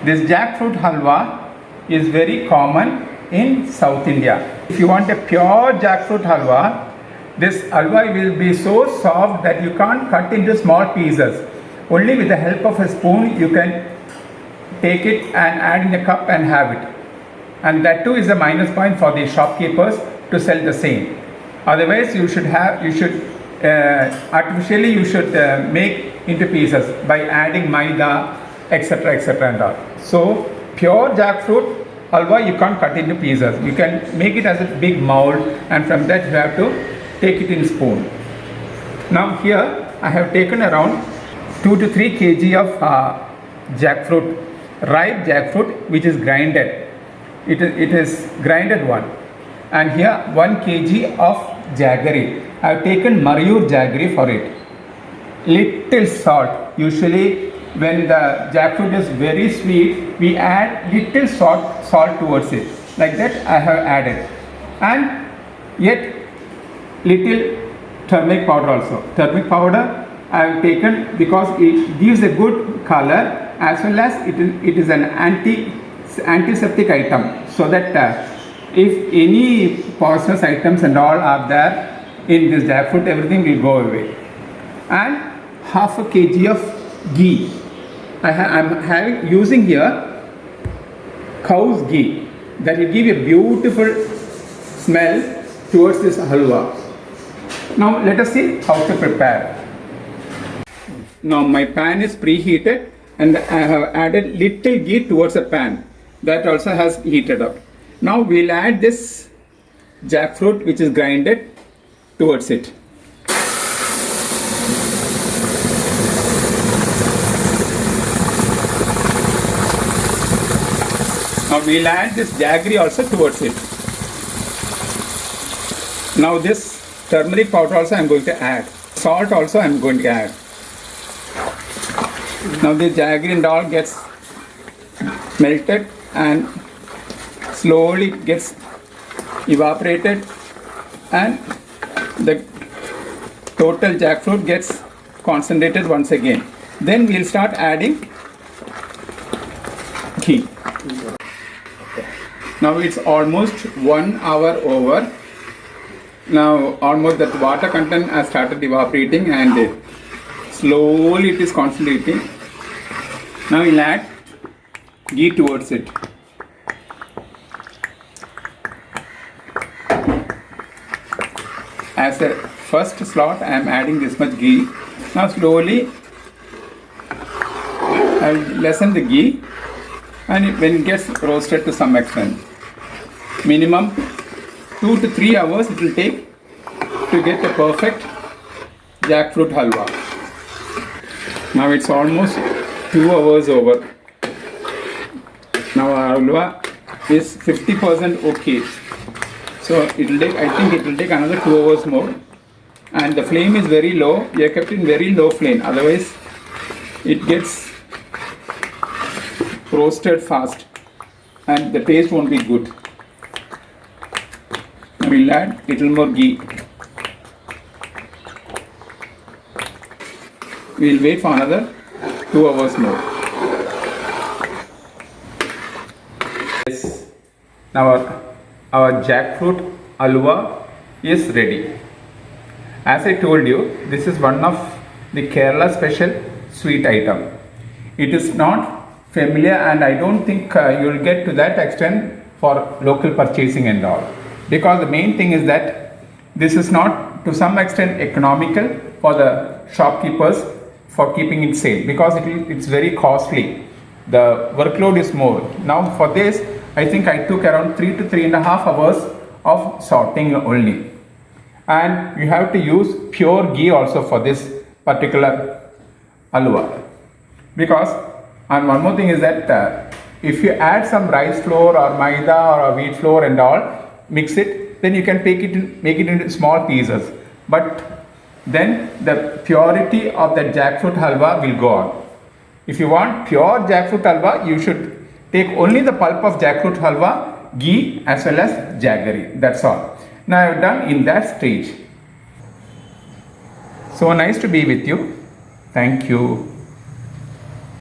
This jackfruit halwa is very common in South India. If you want a pure jackfruut halwa, this halwa will be so soft that you can't cut into small pieces. Only with the help of a spoon you can take it and add in a cup and have it. And that too is a minus point for the shopkeepers to sell the same. Otherwise artificially you should make into pieces by adding maida, etc. and all. So pure jackfruit halwa you can't cut into pieces. You can make it as a big mold, and from that you have to take it in spoon. Now here I have taken around 2 to 3 kg of jackfruit, ripe jackfruit, which is grinded. It is grinded one. And here 1 kg of jaggery. I have taken Marur jaggery for it. Little salt. Usually when the jackfruit is very sweet, we add little salt towards it. Like that I have added. And yet little turmeric powder also. Turmeric powder I have taken because it gives a good color, as well as it is an antiseptic item, so that if any poisonous items and all are there in this jackfruit, everything will go away. And half a kg of ghee. I am using here cow's ghee. That will give a beautiful smell towards this halwa. Now let us see how to prepare. Now my pan is preheated and I have added little ghee towards the pan. That also has heated up. Now we'll add this jackfruit which is grinded towards it. Now we'll add this jaggery also towards it. Now this turmeric powder also I am going to add. Salt also I am going to add. Now the jaggery and all gets melted and slowly gets evaporated, and the total jackfruit gets concentrated once again. Then we'll start adding ghee. Now it's almost 1 hour over. Now almost that water content has started evaporating and slowly it is concentrating. Now we'll add ghee towards it. As a first slot I am adding this much ghee. Now slowly I will lessen the ghee, and when it gets roasted to some extent, minimum 2 to 3 hours it will take to get a perfect jackfruit halwa. Now it's almost 2 hours over. Now our halwa is 50% okay. So it will take, I think it will take another 2 hours more. And the flame is very low. We have kept it in very low flame. Otherwise it gets roasted fast and the taste won't be good. Now we'll add little more ghee. We'll wait for another 2 hours more. Yes. Now our jackfruit halwa is ready. As I told you, this is one of the Kerala special sweet item. It is not familiar, and I don't think you will get to that extent for local purchasing and all. Because the main thing is that this is not to some extent economical for the shopkeepers for keeping it safe, because it's very costly. The workload is more. Now for this, I think I took around 3 to 3.5 hours of sorting only. And you have to use pure ghee also for this particular halwa. Because, and one more thing is that if you add some rice flour or maida or a wheat flour and all, mix it, then you can make it into small pieces. But then the purity of the jackfruit halwa will go on. If you want pure jackfruit halwa, you should take only the pulp of jackfruit halwa, ghee as well as jaggery. That's all. Now I have done in that stage. So nice to be with you. Thank you.